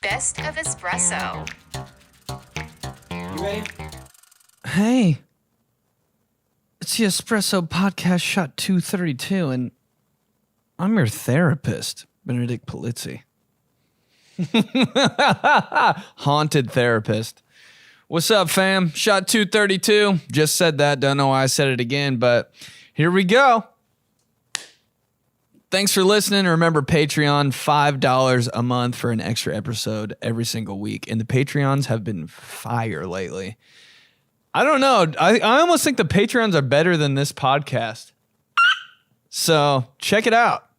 Best of Espresso. You ready? Hey, it's the Espresso podcast shot 232, and I'm your therapist, Benedict Polizzi. Haunted therapist. What's up, fam? Shot 232. Just said that. Don't know why I said it again, but here we go. Thanks for listening. Remember, Patreon, $5 a month for an extra episode every single week. And the Patreons have been fire lately. I don't know. I almost think the Patreons are better than this podcast. So check it out.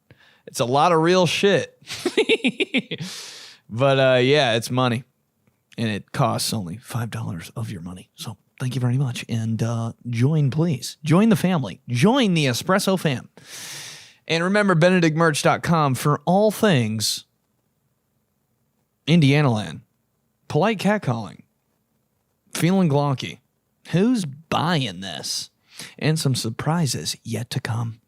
It's a lot of real shit. But yeah, it's money. And it costs only $5 of your money. So thank you very much. And join, please. Join the family. Join the Espresso fam. And remember, BenedictMerch.com for all things Indiana land. Polite catcalling. Feeling glonky. Who's buying this? And some surprises yet to come.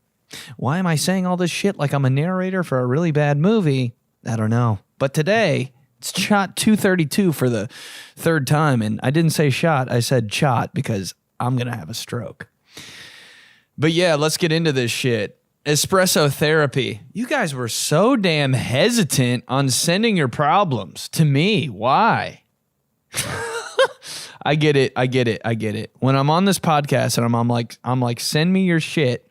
Why am I saying all this shit like I'm a narrator for a really bad movie? I don't know. But today, it's shot 232 for the third time. And I didn't say shot, I said shot because I'm going to have a stroke. But yeah, let's get into this shit. Espresso therapy. You guys were so damn hesitant on sending your problems to me. Why? I get it. When I'm on this podcast and I'm like, send me your shit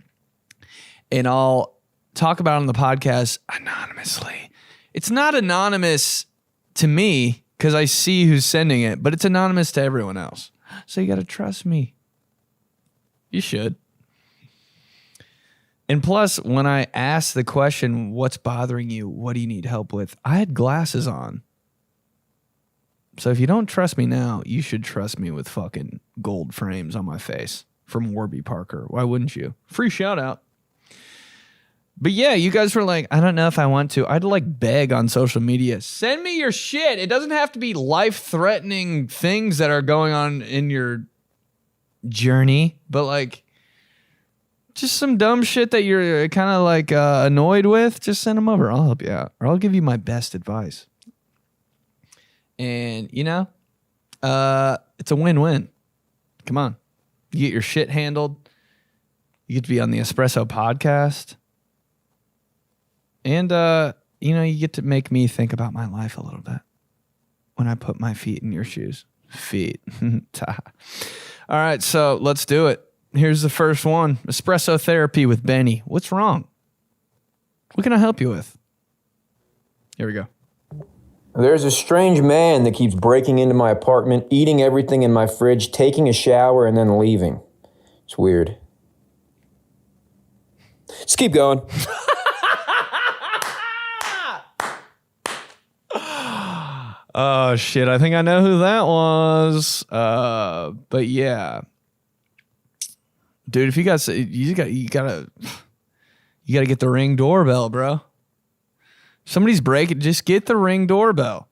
and I'll talk about it on the podcast anonymously. It's not anonymous to me because I see who's sending it, but it's anonymous to everyone else. So you got to trust me. You should. And plus, when I asked the question, what's bothering you? What do you need help with? I had glasses on. So if you don't trust me now, you should trust me with fucking gold frames on my face from Warby Parker. Why wouldn't you? Free shout out. But yeah, you guys were like, I don't know if I want to. I'd like beg on social media. Send me your shit. It doesn't have to be life-threatening things that are going on in your journey. But like, just some dumb shit that you're kind of like annoyed with. Just send them over. I'll help you out. Or I'll give you my best advice. And, you know, it's a win-win. Come on. You get your shit handled. You get to be on the Espresso podcast. And, you know, you get to make me think about my life a little bit when I put my feet in your shoes. Feet. All right, so let's do it. Here's the first one. Espresso therapy with Benny. What's wrong? What can I help you with? Here we go. There's a strange man that keeps breaking into my apartment, eating everything in my fridge, taking a shower, and then leaving. It's weird. Just keep going. Oh, shit. I think I know who that was. But yeah. Dude, if you gotta get the Ring doorbell, bro. Somebody's breaking, just get the Ring doorbell.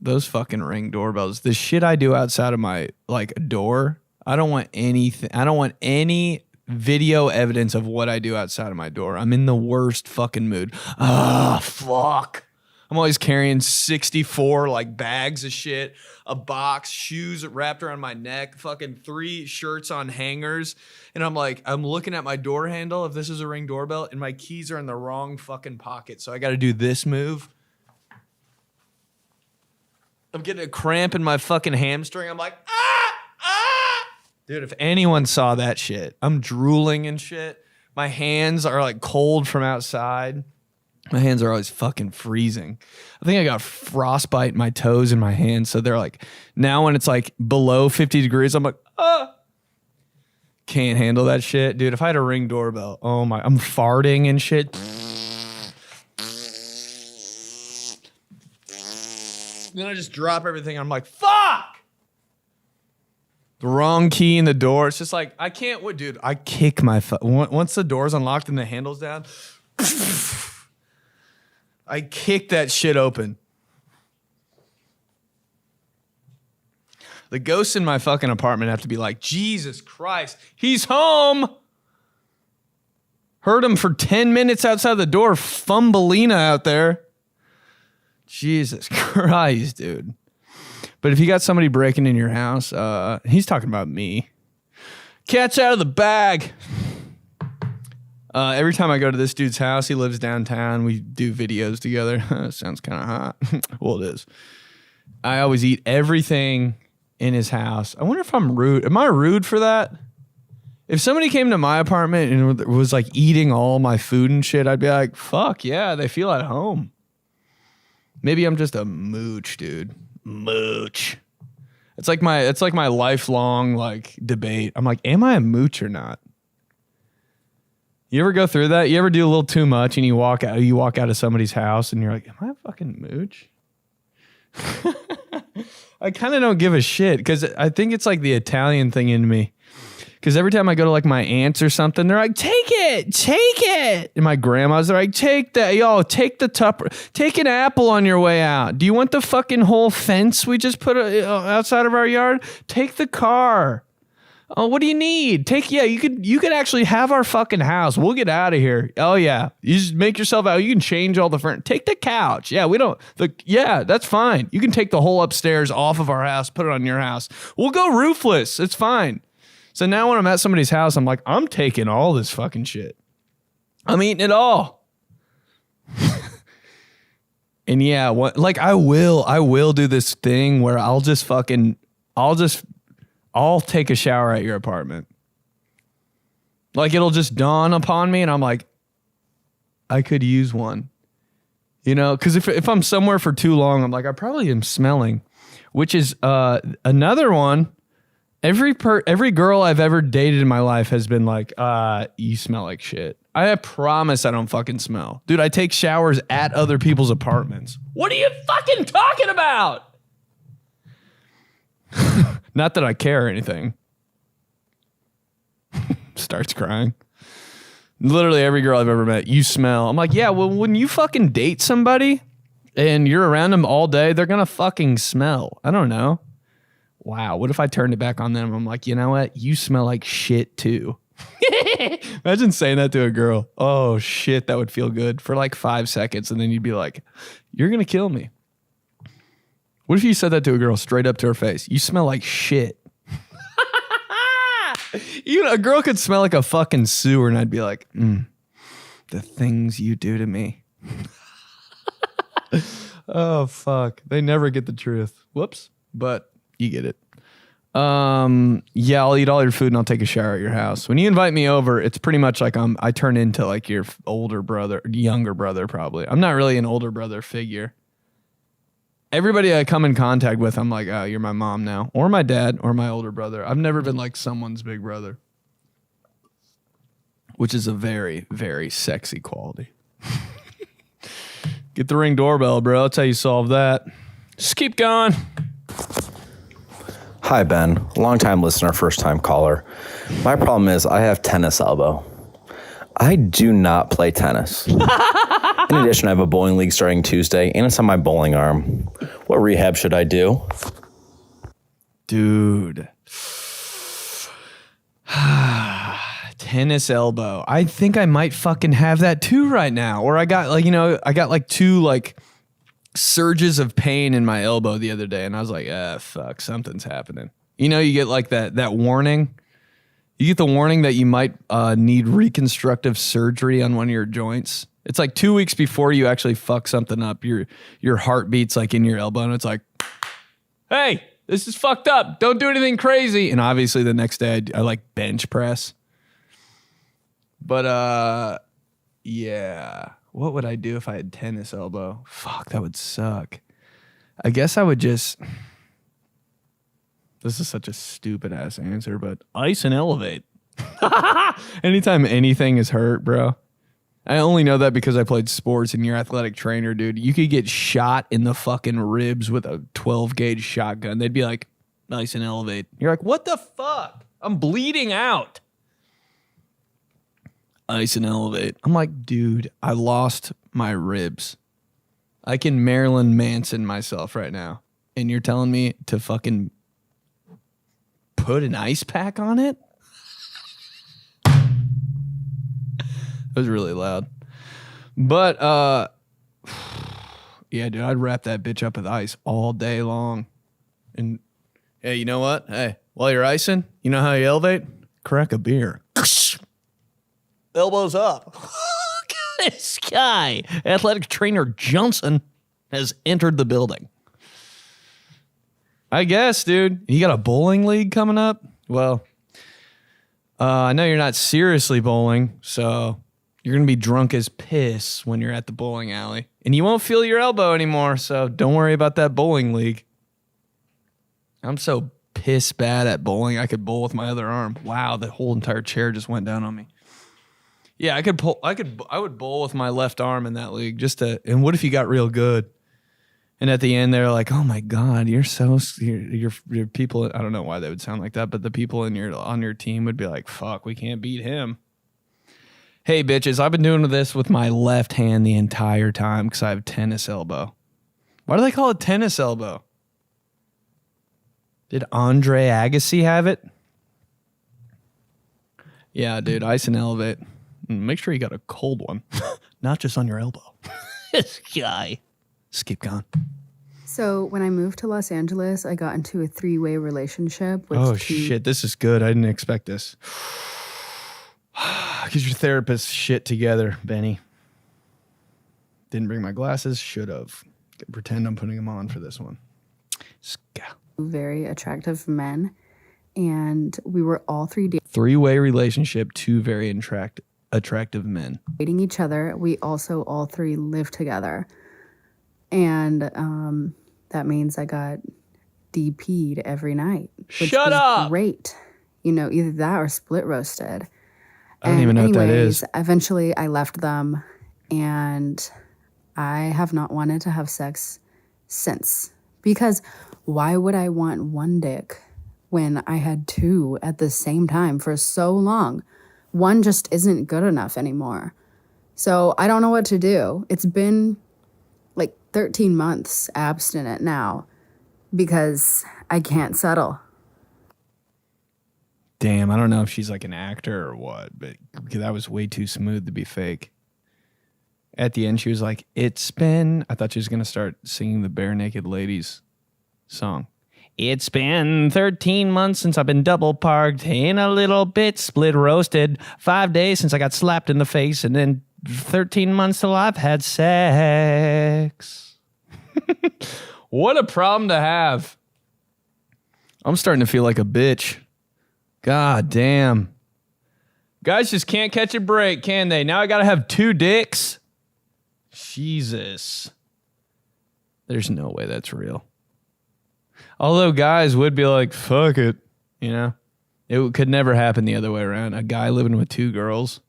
Those fucking Ring doorbells. The shit I do outside of my like door, I don't want anything. I don't want any video evidence of what I do outside of my door. I'm in the worst fucking mood. Ah, fuck. I'm always carrying 64 like bags of shit, a box, shoes wrapped around my neck, fucking 3 shirts on hangers. And I'm like, I'm looking at my door handle if this is a Ring doorbell and my keys are in the wrong fucking pocket. So I got to do this move. I'm getting a cramp in my fucking hamstring. I'm like, ah. Dude, if anyone saw that shit, I'm drooling and shit. My hands are like cold from outside. My hands are always fucking freezing. I think I got frostbite in my toes and my hands. So they're like, now when it's like below 50 degrees, I'm like, can't handle that shit. Dude, if I had a Ring doorbell, oh my, I'm farting and shit. Then I just drop everything. I'm like, fuck! The wrong key in the door. It's just like, I can't, what, dude? I kick my, once the door's unlocked and the handle's down, I kicked that shit open. The ghosts in my fucking apartment have to be like, Jesus Christ, he's home. Heard him for 10 minutes outside the door, Fumbelina out there. Jesus Christ, dude. But if you got somebody breaking in your house, he's talking about me. Cat's out of the bag. Every time I go to this dude's house, he lives downtown. We do videos together. Sounds kind of hot. Well, it is. I always eat everything in his house. I wonder if I'm rude. Am I rude for that? If somebody came to my apartment and was like eating all my food and shit, I'd be like, fuck yeah, they feel at home. Maybe I'm just a mooch, dude. Mooch. It's like my lifelong like debate. I'm like, am I a mooch or not? You ever go through that? You ever do a little too much and you walk out of somebody's house and you're like, am I a fucking mooch? I kind of don't give a shit because I think it's like the Italian thing in me. Because every time I go to like my aunts or something, they're like, take it. And my grandmas are like, take that. Yo, take the tupper. Take an apple on your way out. Do you want the fucking whole fence we just put outside of our yard? Take the car. Oh, what do you need? You could actually have our fucking house. We'll get out of here. Oh yeah. You just make yourself out. You can change all the furniture. Take the couch. Yeah, that's fine. You can take the whole upstairs off of our house, put it on your house. We'll go roofless. It's fine. So now when I'm at somebody's house, I'm like, I'm taking all this fucking shit. I'm eating it all. And yeah, I will do this thing where I'll take a shower at your apartment. Like it'll just dawn upon me and I'm like, I could use one. You know, because if I'm somewhere for too long, I'm like, I probably am smelling, which is another one. Every girl I've ever dated in my life has been like, you smell like shit. I promise I don't fucking smell. Dude, I take showers at other people's apartments. What are you fucking talking about? Not that I care or anything. Starts crying. Literally every girl I've ever met, you smell. I'm like, yeah, well, when you fucking date somebody and you're around them all day, they're going to fucking smell. I don't know. Wow, what if I turned it back on them? I'm like, you know what? You smell like shit too. Imagine saying that to a girl. Oh shit, that would feel good for like 5 seconds. And then you'd be like, you're going to kill me. What if you said that to a girl straight up to her face? You smell like shit. A girl could smell like a fucking sewer and I'd be like, the things you do to me. Oh, fuck. They never get the truth. Whoops. But you get it. Yeah, I'll eat all your food and I'll take a shower at your house. When you invite me over, it's pretty much like I turn into like your older brother, younger brother probably. I'm not really an older brother figure. Everybody I come in contact with, I'm like, oh, you're my mom now. Or my dad or my older brother. I've never been like someone's big brother. Which is a very, very sexy quality. Get the Ring doorbell, bro. That's how you solve that. Just keep going. Hi, Ben. Long-time listener, first-time caller. My problem is I have tennis elbow. I do not play tennis. In addition, I have a bowling league starting Tuesday, and it's on my bowling arm. What rehab should I do? Dude. Tennis elbow. I think I might fucking have that too right now. Or I got like two like surges of pain in my elbow the other day, and I was like, fuck, something's happening. You know, you get like that warning. You get the warning that you might need reconstructive surgery on one of your joints. It's like 2 weeks before you actually fuck something up. Your heart beats like in your elbow, and it's like, hey, this is fucked up. Don't do anything crazy. And obviously the next day I like bench press. But yeah. What would I do if I had tennis elbow? Fuck, that would suck. I guess I would just... This is such a stupid ass answer, but ice and elevate. Anytime anything is hurt, bro. I only know that because I played sports and you're athletic trainer, dude. You could get shot in the fucking ribs with a 12 gauge shotgun. They'd be like, ice and elevate. You're like, what the fuck? I'm bleeding out. Ice and elevate. I'm like, dude, I lost my ribs. I can Marilyn Manson myself right now. And you're telling me to fucking put an ice pack on it? It was really loud. But, Yeah, dude, I'd wrap that bitch up with ice all day long. And hey, you know what? Hey, while you're icing, you know how you elevate? Crack a beer. Elbows up. This guy, athletic trainer Johnson, has entered the building. I guess, dude. You got a bowling league coming up? Well, I know you're not seriously bowling, so you're going to be drunk as piss when you're at the bowling alley. And you won't feel your elbow anymore, so don't worry about that bowling league. I'm so piss bad at bowling, I could bowl with my other arm. Wow, the whole entire chair just went down on me. Yeah, I would bowl with my left arm in that league and what if you got real good? And at the end, they're like, "Oh my God, you're people." I don't know why they would sound like that, but the people on your team would be like, "Fuck, we can't beat him." Hey, bitches, I've been doing this with my left hand the entire time because I have tennis elbow. Why do they call it tennis elbow? Did Andre Agassi have it? Yeah, dude, ice and elevate. Make sure you got a cold one, not just on your elbow. This guy. Skip going. So when I moved to Los Angeles, I got into a 3-way relationship with shit, this is good. I didn't expect this. Get your therapist shit together, Benny. Didn't bring my glasses. Should have. Pretend I'm putting them on for this one. very attractive men, and we were all 3-way relationship, 2 very attractive men dating each other. We also all 3 lived together. And that means I got DP'd every night. Which Shut was up! Great. You know, either that or split roasted. I don't even know what that is. Eventually I left them, and I have not wanted to have sex since. Because why would I want one dick when I had 2 at the same time for so long? One just isn't good enough anymore. So I don't know what to do. It's been like 13 months abstinent now because I can't settle. Damn, I don't know if she's like an actor or what, but that was way too smooth to be fake. At the end, she was like, I thought she was going to start singing the Bare Naked Ladies song. It's been 13 months since I've been double parked in a little bit split roasted. 5 days since I got slapped in the face, and then 13 months till I've had sex. What a problem to have. I'm starting to feel like a bitch. God damn. Guys just can't catch a break, can they? Now I gotta have 2 dicks? Jesus. There's no way that's real. Although guys would be like, fuck it. You know? It could never happen the other way around. A guy living with 2 girls,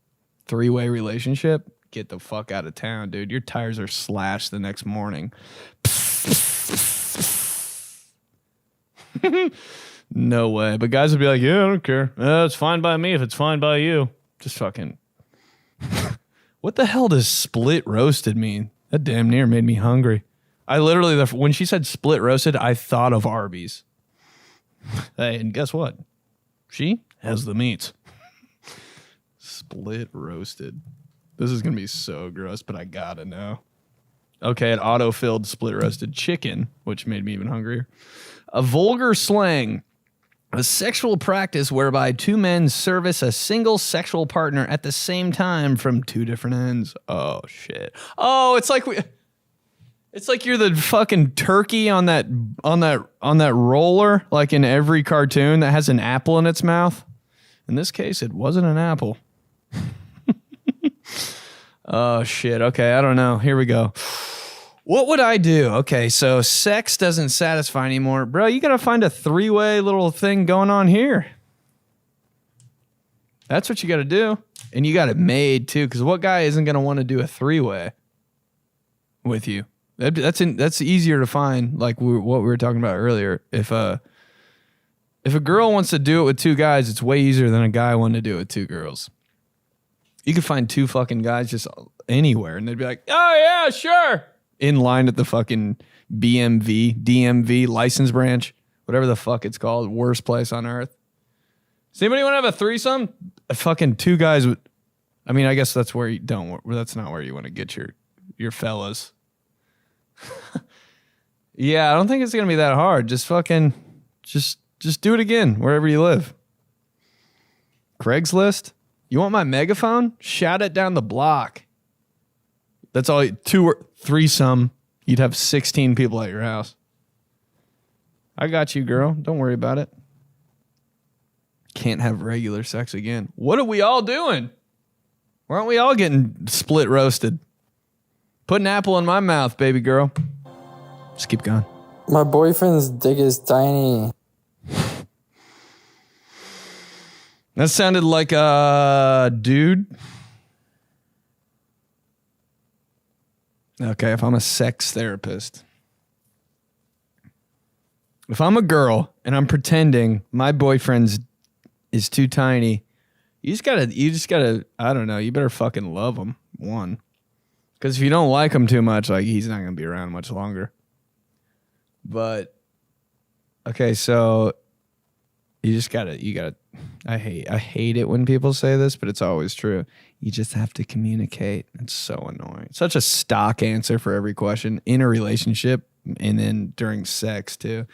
3-way relationship, get the fuck out of town, dude. Your tires are slashed the next morning. No way. But guys would be like, yeah, I don't care. It's fine by me if it's fine by you. Just fucking. What the hell does split roasted mean? That damn near made me hungry. I literally, when she said split roasted, I thought of Arby's. Hey, and guess what? She has the meats. Split roasted. This is going to be so gross, but I gotta know. Okay, it auto-filled split roasted chicken, which made me even hungrier. A vulgar slang. A sexual practice whereby 2 men service a single sexual partner at the same time from 2 different ends. Oh, shit. Oh, it's like you're the fucking turkey on that roller, like in every cartoon that has an apple in its mouth. In this case, it wasn't an apple. Oh, shit. Okay, I don't know. Here we go. What would I do? Okay, so sex doesn't satisfy anymore. Bro, you got to find a 3-way little thing going on here. That's what you got to do. And you got it made, too, because what guy isn't going to want to do a 3-way with you? That's easier to find, like what we were talking about earlier. If a girl wants to do it with 2 guys, it's way easier than a guy wanting to do it with 2 girls. You could find 2 fucking guys just anywhere, and they'd be like, oh, yeah, sure. In line at the fucking DMV license branch, whatever the fuck it's called, worst place on earth. Does anybody want to have a threesome? A fucking 2 guys with, I mean, I guess that's where you don't, that's not where you want to get your fellas. Yeah, I don't think it's gonna be that hard. Just fucking, just do it again wherever you live. Craigslist. You want my megaphone? Shout it down the block. That's all. Two or threesome. You'd have 16 people at your house. I got you, girl. Don't worry about it. Can't have regular sex again. What are we all doing? Why aren't we all getting split roasted? Put an apple in my mouth, baby girl. Just keep going. My boyfriend's dick is tiny. That sounded like a dude. Okay, if I'm a sex therapist. If I'm a girl and I'm pretending my boyfriend's is too tiny, you just gotta, I don't know, you better fucking love him. One. Because if you don't like him too much, like, he's not gonna be around much longer. But, okay, so you gotta, I hate it when people say this, but it's always true. You just have to communicate. It's so annoying. Such a stock answer for every question in a relationship and then during sex too.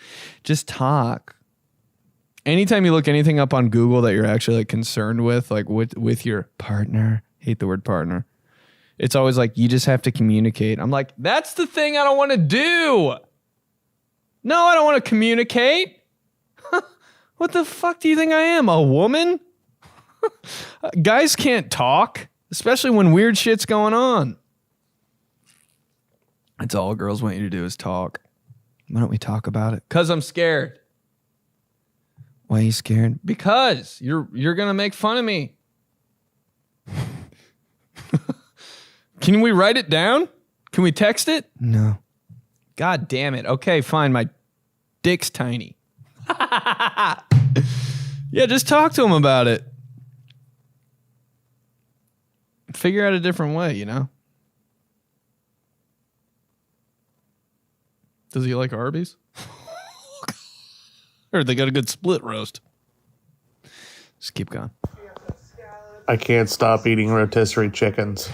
Just talk. Anytime you look anything up on Google that you're actually like concerned with, like with your partner, hate the word partner. It's always like, you just have to communicate. I'm like, that's the thing I don't want to do. No, I don't want to communicate. What the fuck do you think I am? A woman? Guys can't talk, especially when weird shit's going on. That's all girls want you to do is talk. Why don't we talk about it? Because I'm scared. Why are you scared? Because you're going to make fun of me. Can we write it down? Can we text it? No. God damn it. Okay, fine. My dick's tiny. Yeah, just talk to him about it. Figure out a different way, you know? Does he like Arby's? Or they got a good split roast? Just keep going. I can't stop eating rotisserie chickens.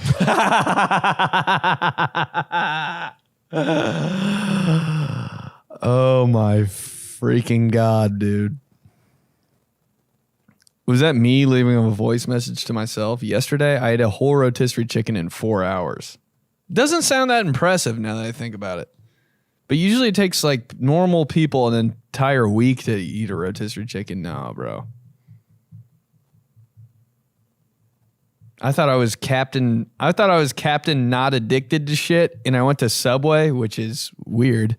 Oh my freaking God, dude. Was that me leaving a voice message to myself? Yesterday, I ate a whole rotisserie chicken in 4 hours. Doesn't sound that impressive now that I think about it. But usually it takes like normal people an entire week to eat a rotisserie chicken. No, bro. I thought I was captain not addicted to shit, and I went to Subway, which is weird.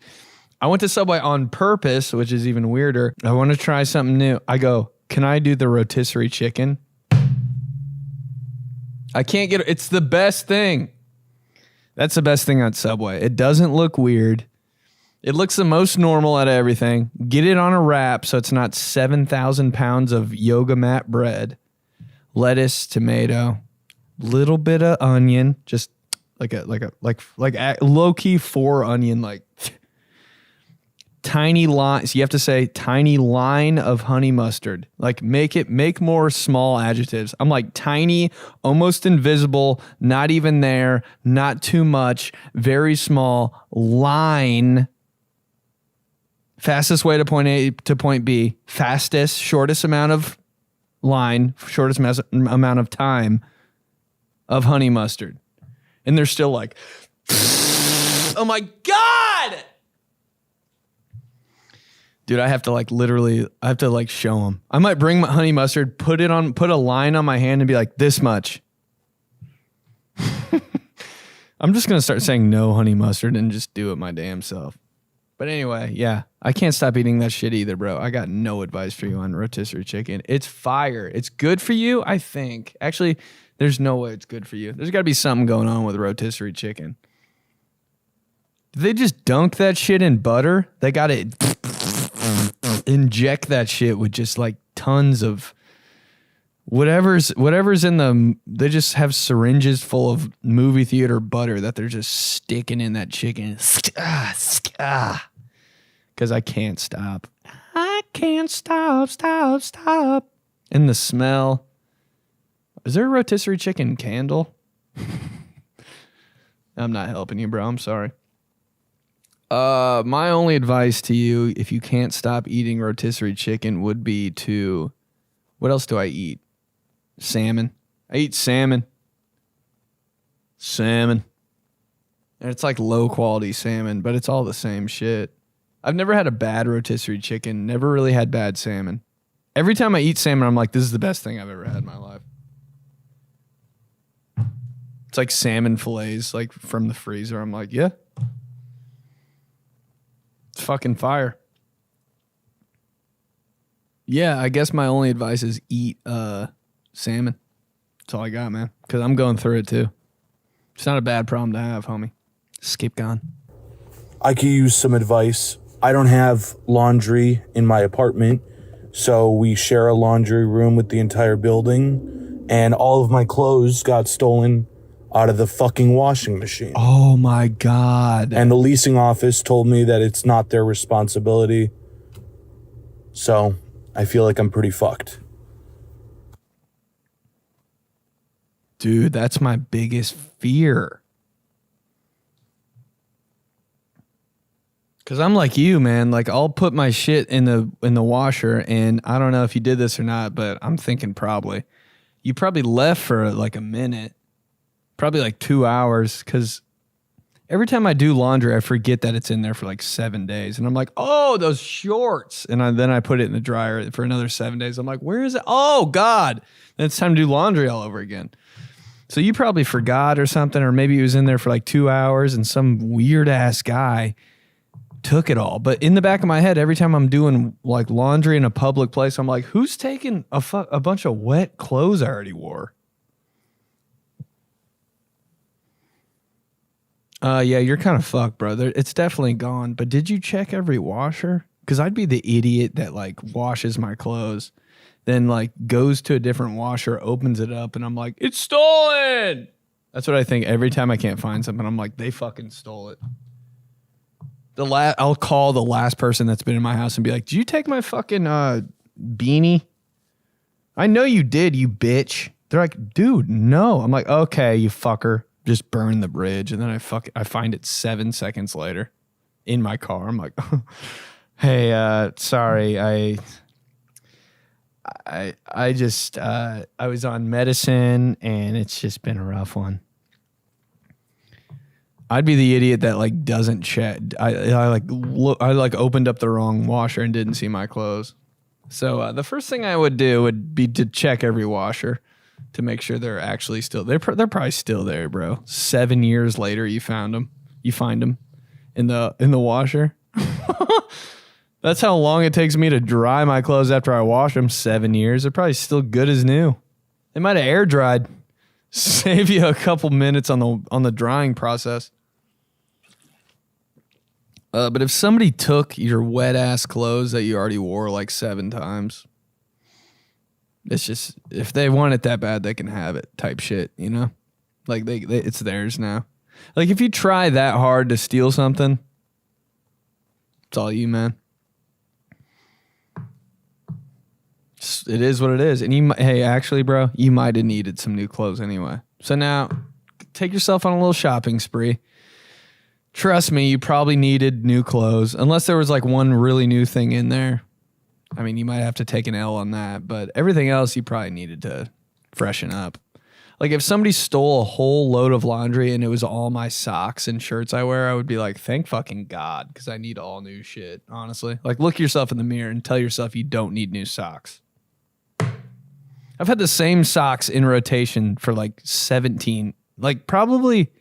I went to Subway on purpose, which is even weirder. I want to try something new. I go, can I do the rotisserie chicken? I can't get it. It's the best thing. That's the best thing on Subway. It doesn't look weird. It looks the most normal out of everything. Get it on a wrap so it's not 7,000 pounds of yoga mat bread. Lettuce, tomato, little bit of onion, just like low key 4 onion, like tiny line. So you have to say tiny line of honey mustard. Like make more small adjectives. I'm like tiny, almost invisible, not even there, not too much, very small line. Fastest way to point A to point B. Fastest, shortest amount of line, shortest amount of time of honey mustard. And they're still like, oh my God. Dude, I have to show them. I might bring my honey mustard, put a line on my hand and be like, this much. I'm just going to start saying no honey mustard and just do it my damn self. But anyway, yeah, I can't stop eating that shit either, bro. I got no advice for you on rotisserie chicken. It's fire. It's good for you, I think. Actually, there's no way it's good for you. There's got to be something going on with rotisserie chicken. Do they just dunk that shit in butter? They got to inject that shit with just like tons of whatever's in them. They just have syringes full of movie theater butter that they're just sticking in that chicken. Because I can't stop. I can't stop. And the smell. Is there a rotisserie chicken candle? I'm not helping you, bro. I'm sorry. My only advice to you, if you can't stop eating rotisserie chicken, would be to, what else do I eat? Salmon. I eat salmon. Salmon. And it's like low quality salmon, but it's all the same shit. I've never had a bad rotisserie chicken, never really had bad salmon. Every time I eat salmon, I'm like, this is the best thing I've ever had in my life. It's like salmon fillets, like from the freezer. I'm like, yeah. It's fucking fire. Yeah, I guess my only advice is eat salmon. That's all I got, man. Because I'm going through it too. It's not a bad problem to have, homie. Skip gone. I could use some advice. I don't have laundry in my apartment, so we share a laundry room with the entire building, and all of my clothes got stolen out of the fucking washing machine. Oh my God. And the leasing office told me that it's not their responsibility. So I feel like I'm pretty fucked. Dude, that's my biggest fear. Cause I'm like you, man. Like I'll put my shit in the washer, and I don't know if you did this or not, but I'm thinking probably. You probably left for like a minute, probably like 2 hours. Cause every time I do laundry, I forget that it's in there for like 7 days, and I'm like, oh, those shorts, and then I put it in the dryer for another 7 days. I'm like, where is it? Oh God, then it's time to do laundry all over again. So you probably forgot or something, or maybe it was in there for like 2 hours, and some weird ass guy took it all. But in the back of my head, every time I'm doing like laundry in a public place, I'm like, who's taking a bunch of wet clothes I already wore? Yeah, you're kind of fucked, brother. It's definitely gone. But did you check every washer? Because I'd be the idiot that like washes my clothes, then like goes to a different washer, opens it up, and I'm like, it's stolen. That's what I think every time I can't find something. I'm like, they fucking stole it. I'll call the last person that's been in my house and be like, did you take my fucking beanie? I know you did, you bitch. They're like, dude, no. I'm like, okay, you fucker. Just burn the bridge. And then I find it 7 seconds later in my car. I'm like, hey, sorry. I was on medicine, and it's just been a rough one. I'd be the idiot that like doesn't check. I opened up the wrong washer and didn't see my clothes. So the first thing I would do would be to check every washer to make sure they're actually still. They're probably still there, bro. 7 years later, you find them in the washer. That's how long it takes me to dry my clothes after I wash them. 7 years. They're probably still good as new. They might have air dried. Save you a couple minutes on the drying process. But if somebody took your wet ass clothes that you already wore like 7 times, it's just, if they want it that bad, they can have it type shit, you know? Like they it's theirs now. Like if you try that hard to steal something, it's all you, man. It is what it is. And hey, actually, bro, you might have needed some new clothes anyway. So now take yourself on a little shopping spree. Trust me, you probably needed new clothes, unless there was like one really new thing in there. I mean, you might have to take an L on that, but everything else you probably needed to freshen up. Like if somebody stole a whole load of laundry and it was all my socks and shirts I wear, I would be like, thank fucking God, because I need all new shit, honestly. Like look yourself in the mirror and tell yourself you don't need new socks. I've had the same socks in rotation for like 17, like probably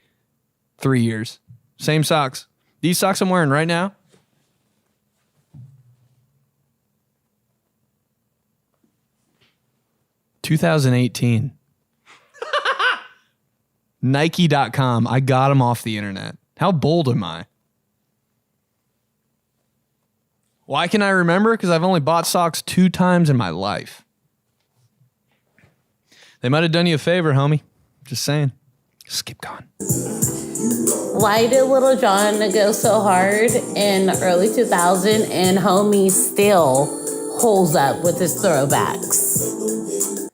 3 years. Same socks. These socks I'm wearing right now. $2018. Nike.com. I got them off the internet. How bold am I? Why can I remember? Because I've only bought socks 2 times in my life. They might have done you a favor, homie. Just saying. Skip gone. Why did Little John go so hard in early 2000 and homie still holds up with his throwbacks?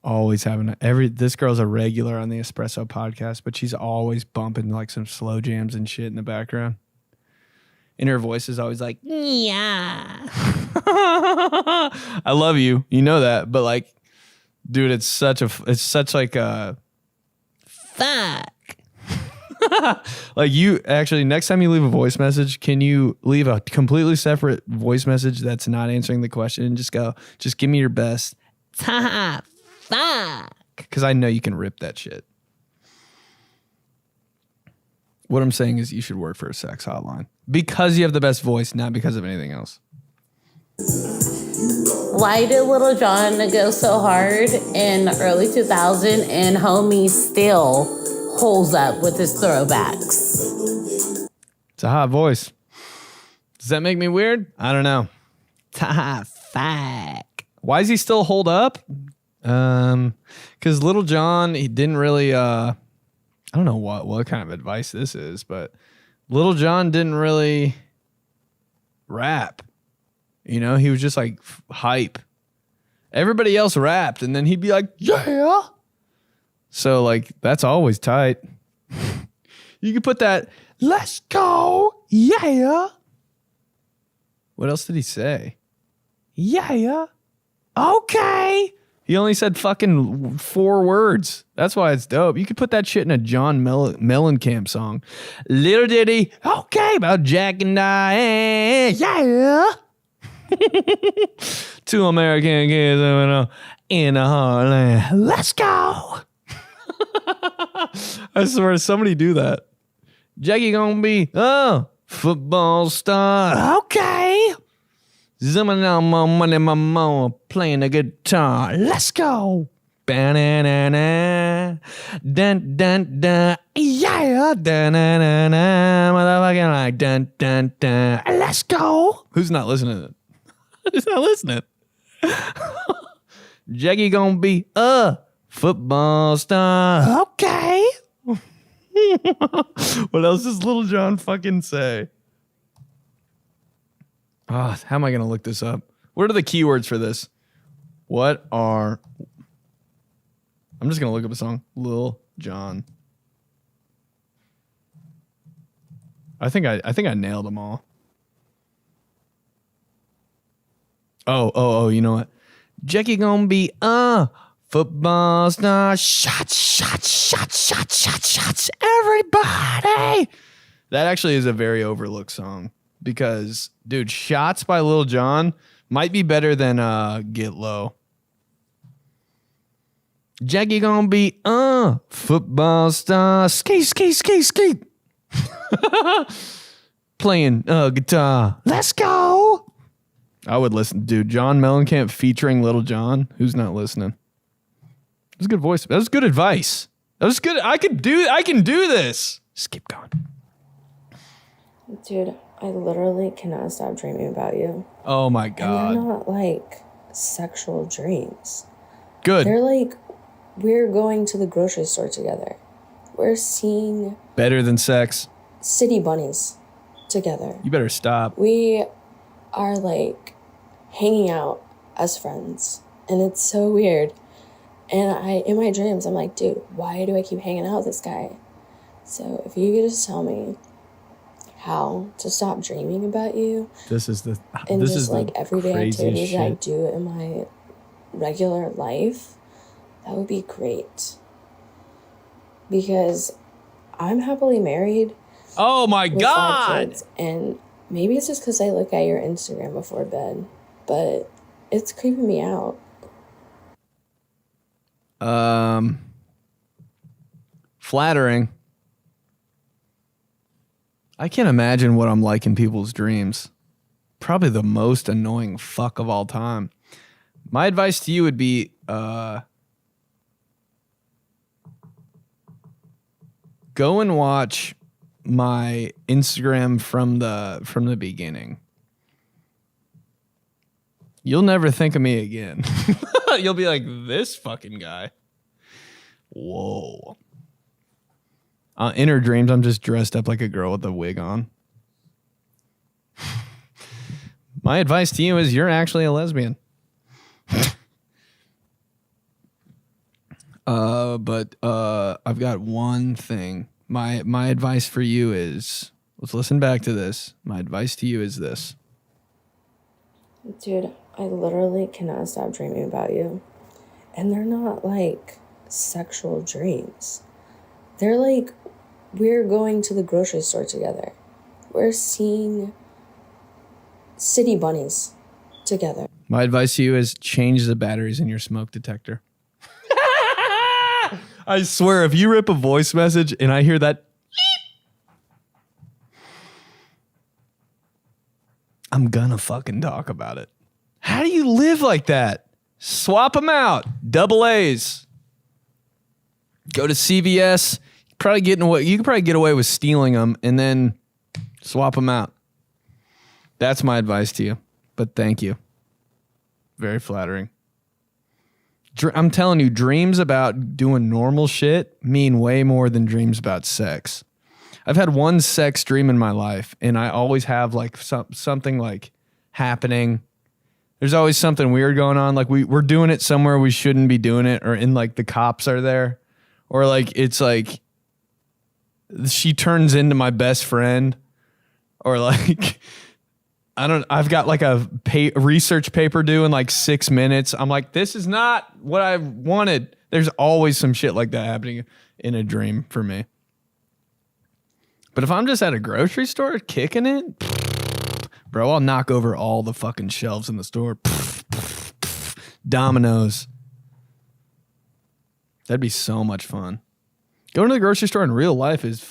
Always having this girl's a regular on the Espresso podcast, but she's always bumping like some slow jams and shit in the background. And her voice is always like, yeah. I love you. You know that. But like, dude, it's such like a fuck. Like you actually, next time you leave a voice message, can you leave a completely separate voice message that's not answering the question and just give me your best. Fuck. Because I know you can rip that shit. What I'm saying is you should work for a sex hotline because you have the best voice, not because of anything else. Why did Little John go so hard in early 2000 and homie still holds up with his throwbacks? It's a hot voice. Does that make me weird? I don't know. Fuck. Why does he still hold up? Because Little John, he didn't really, I don't know what kind of advice this is, but Little John didn't really rap. You know, he was just like hype. Everybody else rapped, and then he'd be like, yeah. So, like, that's always tight. You could put that, let's go, yeah. What else did he say? Yeah. Okay. He only said fucking 4 words. That's why it's dope. You could put that shit in a John Mellencamp song. Little ditty, okay, about Jack and Diane, yeah. 2 American kids in the heartland. Let's go. I swear, somebody do that. Jackie gonna be football star. Okay. Zooming on my money, my mama playing the guitar. Let's go. Ba-na-na-na. Dun dun dun. Yeah. Dun dun dun dun. Motherfucking like dun dun dun. Let's go. Who's not listening? Who's not listening? Jackie gonna be a football star. Okay. What else does Little John fucking say? How am I going to look this up? What are the keywords for this? I'm just going to look up a song. Lil Jon. I think I nailed them all. Oh, you know what? Jackie gonna be football star. Shots. Everybody. That actually is a very overlooked song because, dude, Shots by Lil Jon might be better than Get Low. Jackie gonna be football star. Skate. Playing guitar. Let's go. I would listen, dude. John Mellencamp featuring Little John. Who's not listening? That was a good voice. That was good advice. That was good. I can do this. Just keep going. Dude, I literally cannot stop dreaming about you. Oh my God. And they're not like sexual dreams. Good. They're like, we're going to the grocery store together. We're seeing better than sex. City bunnies together. You better stop. We are like hanging out as friends. And it's so weird. And in my dreams, I'm like, dude, why do I keep hanging out with this guy? So if you could just tell me how to stop dreaming about you. This is the and this just is like the everyday activities shit. that I do in my regular life, that would be great. Because I'm happily married. Oh my with God. 5 kids, and maybe it's just because I look at your Instagram before bed, but it's creeping me out. Flattering. I can't imagine what I'm like in people's dreams. Probably the most annoying fuck of all time. My advice to you would be go and watch my Instagram from the beginning. You'll never think of me again. You'll be like, this fucking guy. Whoa. In her dreams, I'm just dressed up like a girl with a wig on. My advice to you is you're actually a lesbian. But I've got one thing. My advice for you is Let's listen back to this. My advice to you is this. Dude, I literally cannot stop dreaming about you. And they're not like sexual dreams. They're like, we're going to the grocery store together. We're seeing city bunnies together. My advice to you is change the batteries in your smoke detector. I swear, if you rip a voice message and I hear that, I'm gonna fucking talk about it. How do you live like that? Swap them out. Double A's. Go to CVS. You can probably get away with stealing them and then swap them out. That's my advice to you. But thank you. Very flattering. I'm telling you, dreams about doing normal shit mean way more than dreams about sex. I've had one sex dream in my life, and I always have like something like happening. There's always something weird going on. Like we're doing it somewhere we shouldn't be doing it, or in like the cops are there, or like it's like she turns into my best friend, or like I've got like a research paper due in like 6 minutes. I'm like, this is not what I wanted. There's always some shit like that happening in a dream for me. But if I'm just at a grocery store kicking it, bro, I'll knock over all the fucking shelves in the store. Dominoes. That'd be so much fun. Going to the grocery store in real life is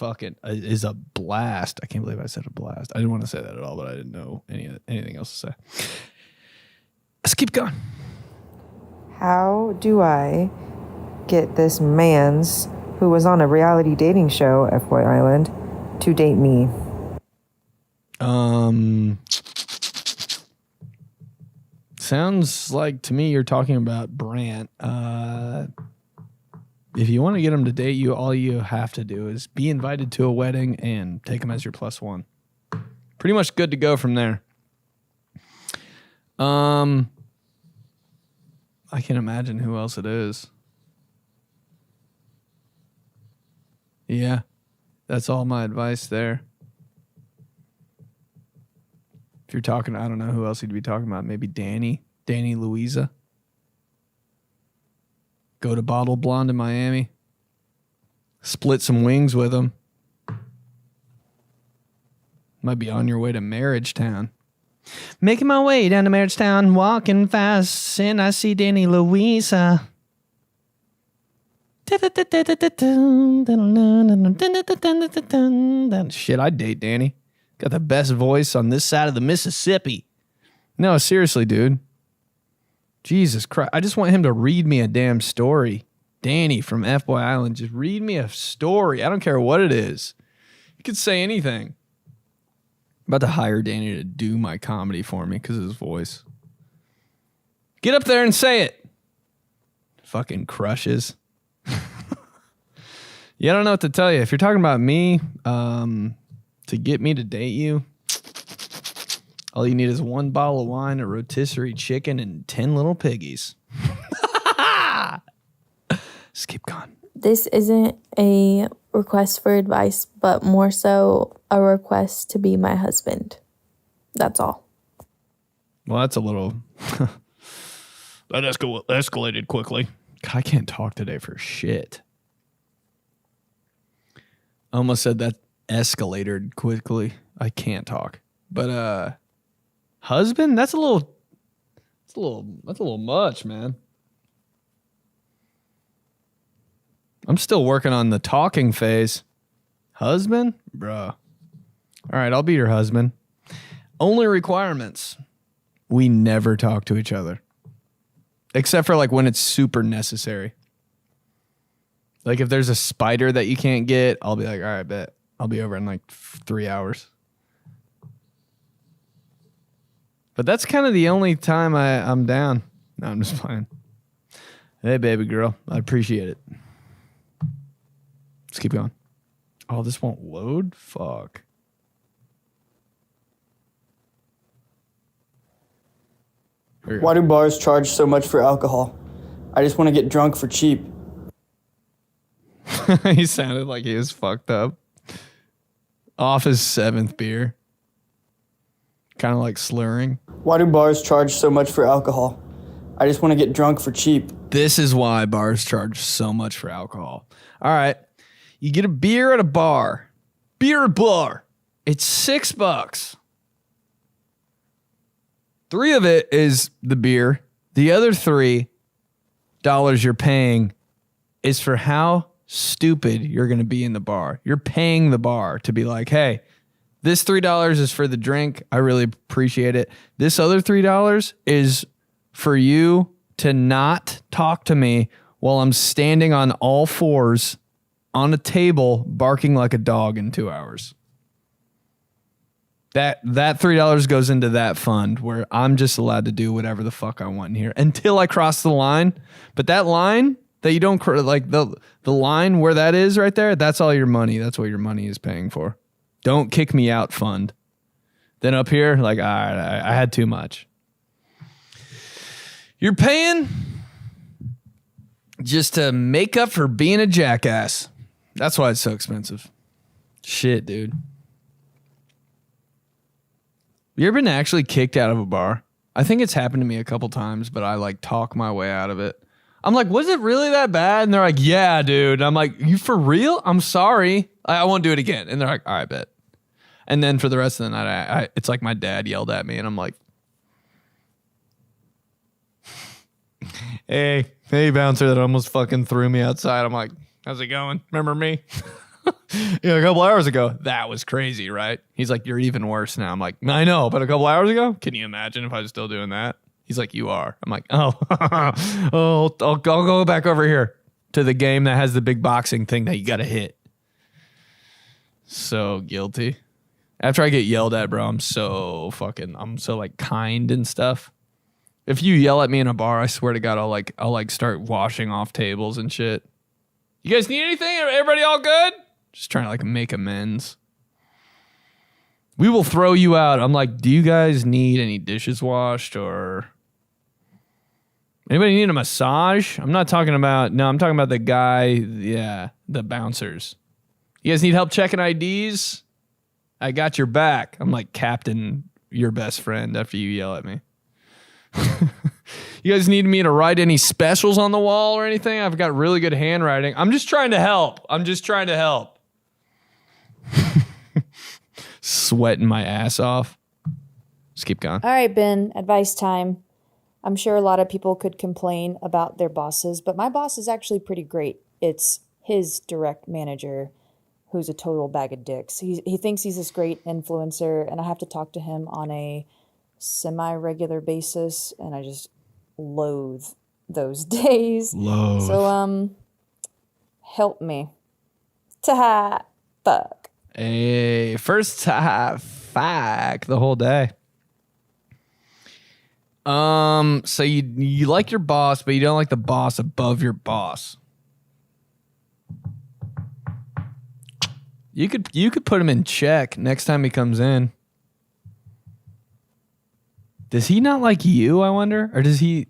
a blast. I can't believe I said a blast. I didn't want to say that at all, but I didn't know anything else to say. Let's keep going. How do I get this man's, who was on a reality dating show, FY Island, to date me? Sounds like to me you're talking about Brant. If you want to get him to date you, all you have to do is be invited to a wedding and take him as your plus one. Pretty much good to go from there. I can imagine who else it is. Yeah, that's all my advice there. If you're talking, I don't know who else you'd be talking about. Maybe Danny Louisa. Go to Bottle Blonde in Miami. Split some wings with him. Might be on your way to Marriage Town. Making my way down to Marriage Town, walking fast, and I see Danny Louisa. Shit, I'd date Danny. Got the best voice on this side of the Mississippi. No, seriously, dude. Jesus Christ. I just want him to read me a damn story. Danny from FY Island, just read me a story. I don't care what it is. You could say anything. I'm about to hire Danny to do my comedy for me because of his voice. Get up there and say it. Fucking crushes. Yeah, I don't know what to tell you. If you're talking about me, to get me to date you, all you need is 1 bottle of wine, a rotisserie chicken, and 10 little piggies. Just keep going. This isn't a request for advice, but more so a request to be my husband. That's all. Well, that's a little... that escalated quickly. God, I can't talk today for shit. I almost said that escalated quickly. I can't talk. But husband, that's a little much, man. I'm still working on the talking phase. Husband? Bruh. All right, I'll be your husband. Only requirements. We never talk to each other. Except for like when it's super necessary. Like if there's a spider that you can't get, I'll be like, all right, bet. I'll be over in like 3 hours. But that's kind of the only time I'm down. No, I'm just playing. Hey, baby girl. I appreciate it. Let's keep going. Oh, this won't load? Fuck. Why do bars charge so much for alcohol? I just want to get drunk for cheap. He sounded like he was fucked up. off his 7th beer. Kind of like slurring. Why do bars charge so much for alcohol? I just want to get drunk for cheap. This is why bars charge so much for alcohol. All right. You get a beer at a bar. Beer at a bar. It's $6. 3 of it is the beer. The other $3 you're paying is for how stupid you're going to be in the bar. You're paying the bar to be like, hey, this $3 is for the drink. I really appreciate it. This other $3 is for you to not talk to me while I'm standing on all fours on a table barking like a dog in 2 hours. That $3 goes into that fund where I'm just allowed to do whatever the fuck I want in here until I cross the line. But that line that you don't like, the line where that is right there, that's all your money. That's what your money is paying for. Don't kick me out fund. Then up here, like, all right, I had too much. You're paying just to make up for being a jackass. That's why it's so expensive. Shit, dude. You ever been actually kicked out of a bar? I think it's happened to me a couple times, but I like talk my way out of it. I'm like, was it really that bad? And they're like, yeah, dude. And I'm like, you for real? I'm sorry. I won't do it again. And they're like, all right, bet. And then for the rest of the night, it's like my dad yelled at me and I'm like, hey, bouncer that almost fucking threw me outside. I'm like, how's it going? Remember me? Yeah, a couple hours ago, that was crazy, right? He's like, you're even worse now. I'm like, I know, but a couple hours ago, can you imagine if I was still doing that? He's like, you are. I'm like, oh, I'll go back over here to the game that has the big boxing thing that you got to hit. So guilty. After I get yelled at, bro, I'm so like kind and stuff. If you yell at me in a bar, I swear to God, I'll start washing off tables and shit. You guys need anything? Everybody all good? Just trying to like make amends. We will throw you out. I'm like, do you guys need any dishes washed or anybody need a massage? I'm talking about the guy, the bouncers. You guys need help checking IDs? I got your back. I'm like Captain, your best friend after you yell at me. You guys need me to write any specials on the wall or anything? I've got really good handwriting. I'm just trying to help. Sweating my ass off. Just keep going. All right, Ben, advice time. I'm sure a lot of people could complain about their bosses, but my boss is actually pretty great. It's his direct manager who's a total bag of dicks. He thinks he's this great influencer, and I have to talk to him on a semi-regular basis, and I just loathe those days. So, help me. Fuck. Hey, first fuck the whole day. So you like your boss, but you don't like the boss above your boss. You could put him in check next time he comes in. Does he not like you, I wonder? Or does he,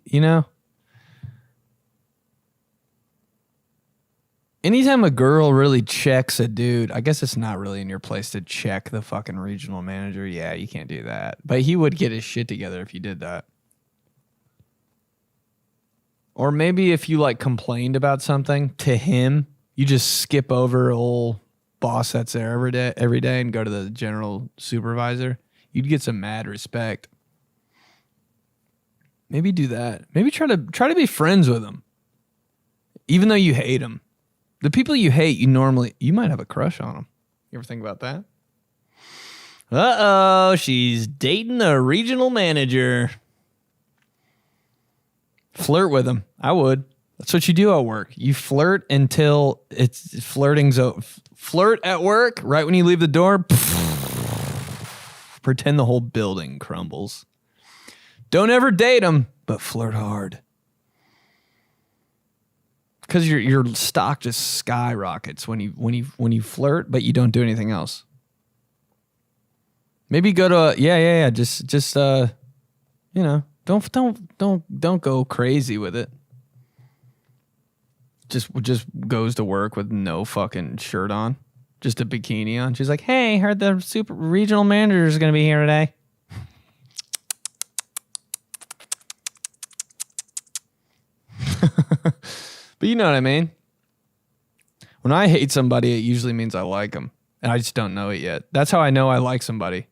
anytime a girl really checks a dude, I guess it's not really in your place to check the fucking regional manager. Yeah, you can't do that. But he would get his shit together if you did that. Or maybe if you like complained about something to him, you just skip over old boss that's there every day and go to the general supervisor. You'd get some mad respect. Maybe do that. Maybe try to be friends with him. Even though you hate him. The people you hate, you might have a crush on them. You ever think about that? Uh-oh, she's dating a regional manager. Flirt with him. I would. That's what you do at work. You flirt until it's flirting's over. Flirt at work, right when you leave the door. Pretend the whole building crumbles. Don't ever date him, but flirt hard. Because your stock just skyrockets when you flirt, but you don't do anything else. Maybe go to just don't go crazy with it. Just goes to work with no fucking shirt on. Just a bikini on. She's like, hey, heard the super regional manager is going to be here today. But you know what I mean? When I hate somebody, it usually means I like them. And I just don't know it yet. That's how I know I like somebody.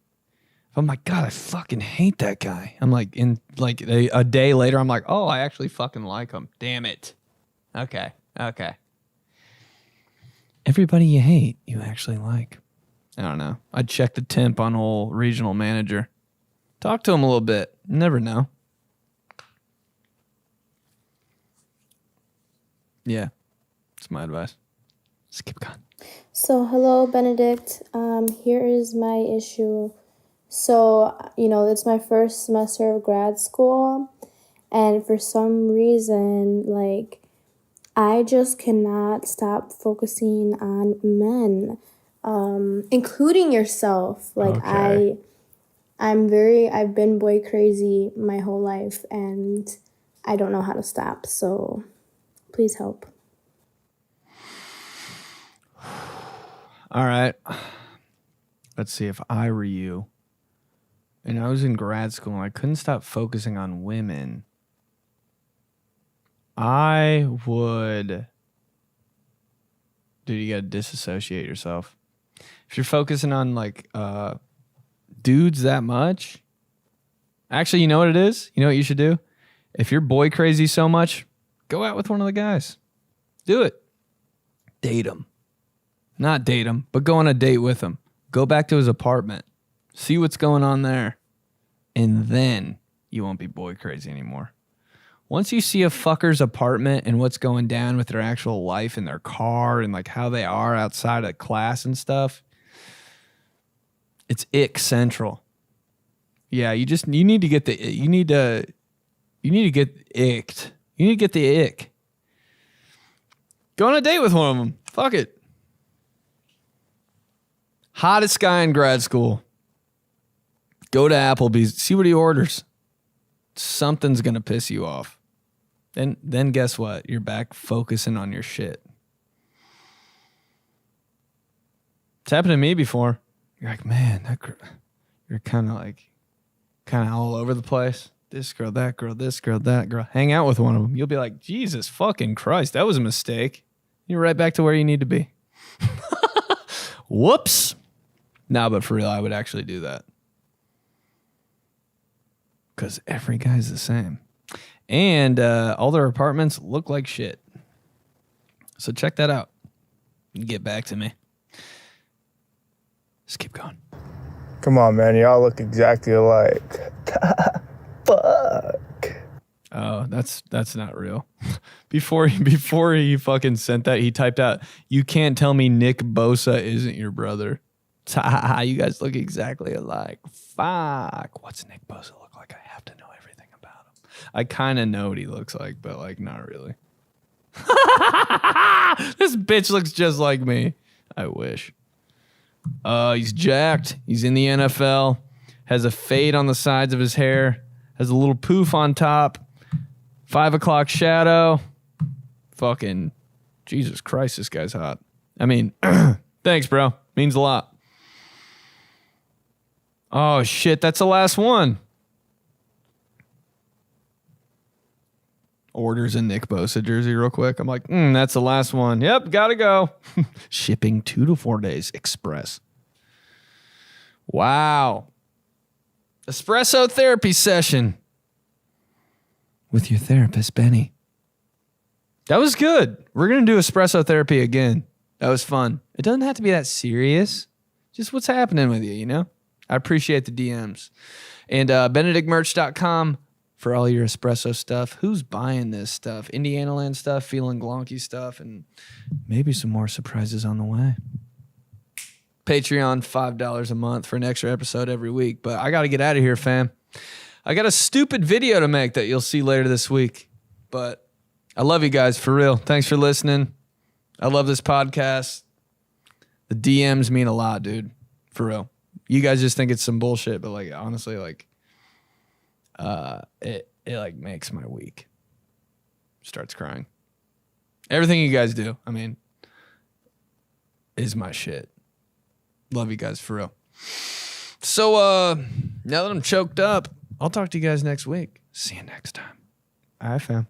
If I'm like, God, I fucking hate that guy. I'm like, a day later, I'm like, oh, I actually fucking like him. Damn it. Okay. Everybody you hate, you actually like. I don't know. I'd check the temp on whole regional manager. Talk to him a little bit. You never know. Yeah. That's my advice. Just keep going. So, hello, Benedict. Here is my issue. So, it's my first semester of grad school. And for some reason, I just cannot stop focusing on men, including yourself. Okay. I've been boy crazy my whole life, and I don't know how to stop. So, please help. All right. Let's see. If I were you and I was in grad school and I couldn't stop focusing on women, I would... Dude, you got to disassociate yourself. If you're focusing on dudes that much, actually, you know what it is? You know what you should do? If you're boy crazy so much, go out with one of the guys. Do it. Date him. Not date him, but go on a date with him. Go back to his apartment. See what's going on there. And then you won't be boy crazy anymore. Once you see a fucker's apartment and what's going down with their actual life in their car and how they are outside of class and stuff, it's ick central. Yeah, you need to get the you need to get icked. You need to get the ick. Go on a date with one of them. Fuck it. Hottest guy in grad school. Go to Applebee's. See what he orders. Something's going to piss you off. Then guess what? You're back focusing on your shit. It's happened to me before. You're like, man, you're kind of all over the place. This girl, that girl, this girl, that girl. Hang out with one of them. You'll be like, Jesus fucking Christ, that was a mistake. You're right back to where you need to be. Whoops. No, but for real, I would actually do that. Because every guy's the same. And all their apartments look like shit. So check that out. And get back to me. Just keep going. Come on, man. Y'all look exactly alike. Fuck. Oh, that's not real. Before he fucking sent that, he typed out, "You can't tell me Nick Bosa isn't your brother." You guys look exactly alike. Fuck. What's Nick Bosa look like? I have to know everything about him. I kind of know what he looks like, but not really. This bitch looks just like me. I wish. He's jacked. He's in the NFL. Has a fade on the sides of his hair. Has a little poof on top. 5 o'clock shadow. Fucking Jesus Christ, this guy's hot. I mean, thanks, bro. Means a lot. Oh, shit. That's the last one. Orders a Nick Bosa jersey real quick. I'm like, that's the last one. Yep, gotta go. Shipping 2 to 4 days express. Wow. Espresso therapy session with your therapist, Benny. That was good. We're going to do espresso therapy again. That was fun. It doesn't have to be that serious. Just what's happening with you, you know? I appreciate the DMs. And benedictmerch.com for all your espresso stuff. Who's buying this stuff? Indiana Land stuff, Feeling Glonky stuff, and maybe some more surprises on the way. Patreon, $5 a month for an extra episode every week. But I got to get out of here, fam. I got a stupid video to make that you'll see later this week. But I love you guys, for real. Thanks for listening. I love this podcast. The DMs mean a lot, dude. For real. You guys just think it's some bullshit, but honestly, it makes my week. Starts crying. Everything you guys do, is my shit. Love you guys for real. So now that I'm choked up, I'll talk to you guys next week. See you next time. All right, fam.